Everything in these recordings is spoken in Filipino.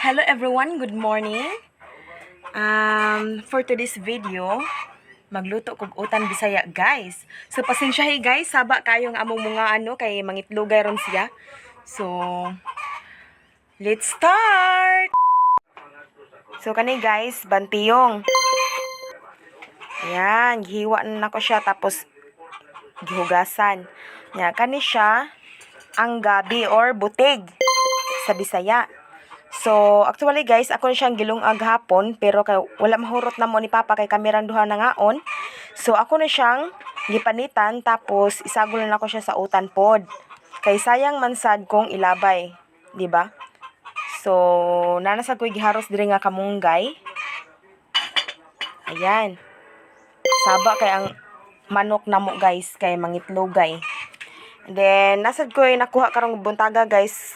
Hello everyone, good morning. For today's video, magluto kog utan Bisaya, guys. So pasensyahi guys, saba kayong among mga kay mangitlugay ron siya. So let's start. So kani guys, bantiyong. Yan, gihiwa na ko siya tapos gihugasan. Nya kani siya ang gabi or butig sa Bisaya. So, actually guys, ako na siyang gilungag hapon, pero kay wala mahurot na mo ni Papa kay kamerang duha na ngaon. So, ako na siyang gipanitan, tapos isagol na ako siya sa utan pod. Kay sayang man sad kong ilabay, di ba? So, nanasad ko giharos diri nga kamunggay. Ayan. Saba kay ang manok namo guys, kay mangitlogay. And then, nasad ko nakuha karong buntaga guys,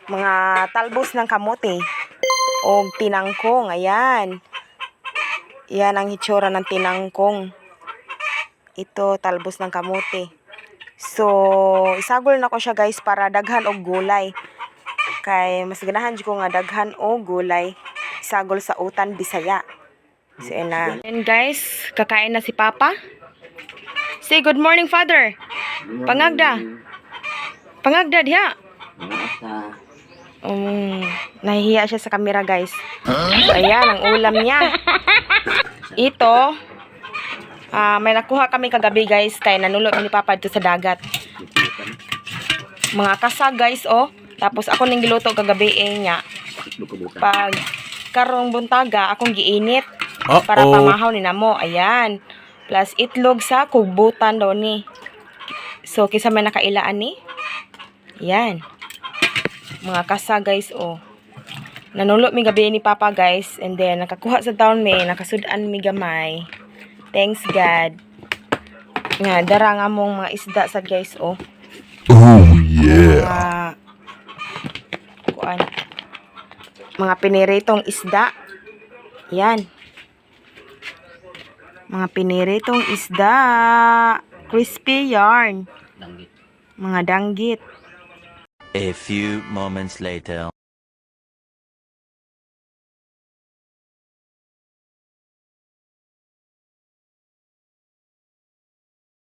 mga talbos ng kamote o tinangkong. Ayan. Yan ang hitsura ng tinangkong. Ito, talbos ng kamote. So, isagol na ko siya guys para daghan og gulay. Kay mas ganahan ko nga daghan og gulay. Isagol sa utan Bisaya. So, na. And guys, kakain na si Papa. Say good morning, Father. Pangagda. Pangagda diha. Nahihiya siya sa camera guys. So ayan ang ulam niya. Ito may nakuha kami kagabi guys, kay nanulot ni Papa dito sa dagat. Mga kasa guys Tapos ako ning giluto kagabi niya. Pag karong buntaga akong giinit para pamahaw ni namo. Ayan. Plus itlog sa kubutan daw ni. So kisa may nakailaan ni. Ayan. Mga kasa guys nanulot mi gabi ni Papa guys, and then nakakuha sa taon mi, nakasudan mi gamay. Thanks God nga dara nga mong mga isda sa guys Oh yeah. Mga piniritong isda. Yan. Mga piniritong isda. Crispy yarn. Mga danggit. A few moments later.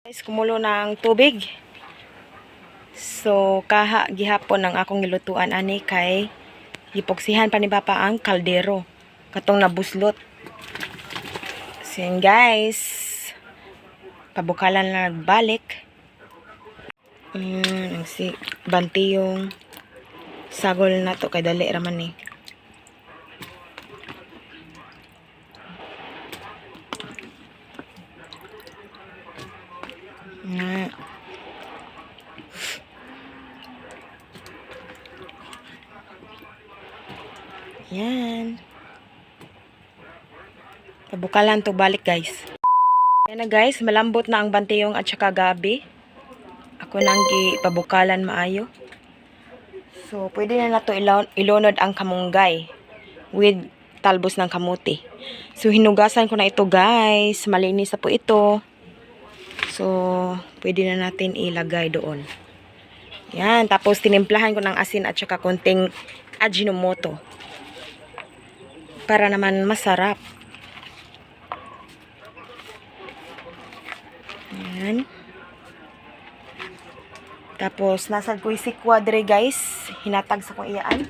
Guys, kumulo na ang tubig. So, gihapon ang akong nilutuan ani kay gipoksihan pa ni Papa ang kaldero. Katong nabuslot. So, yun guys. Pabukalan na nagbalik. Si bantiyong sagol na to kay dali raman ni. Yan. Pabukalan to balik guys. Yan na guys, malambot na ang bantiyong at saka gabi. Ako nang ipabukalan maayo. So, pwede na nato ilunod ang kamunggay with talbos ng kamote. So, hinugasan ko na ito guys. Malinis na po ito. So, pwede na natin ilagay doon. Yan. Tapos, tinimplahan ko ng asin at saka konting Ajinomoto. Para naman masarap. Yan. Tapos, nasad ko si kwadre guys. Hinatag sa kong iyaan.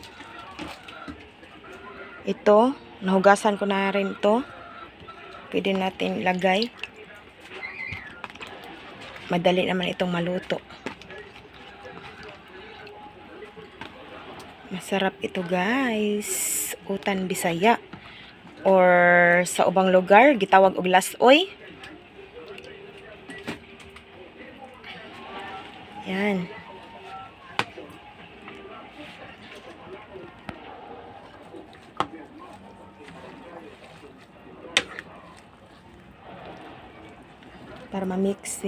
Ito. Nahugasan ko na rin ito. Pwede natin ilagay. Madali naman itong maluto. Masarap ito guys. Utan Bisaya. Or sa ubang lugar, gitawag og lasoy. Yan. Para ma-mix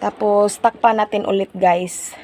Tapos, takpan natin ulit guys.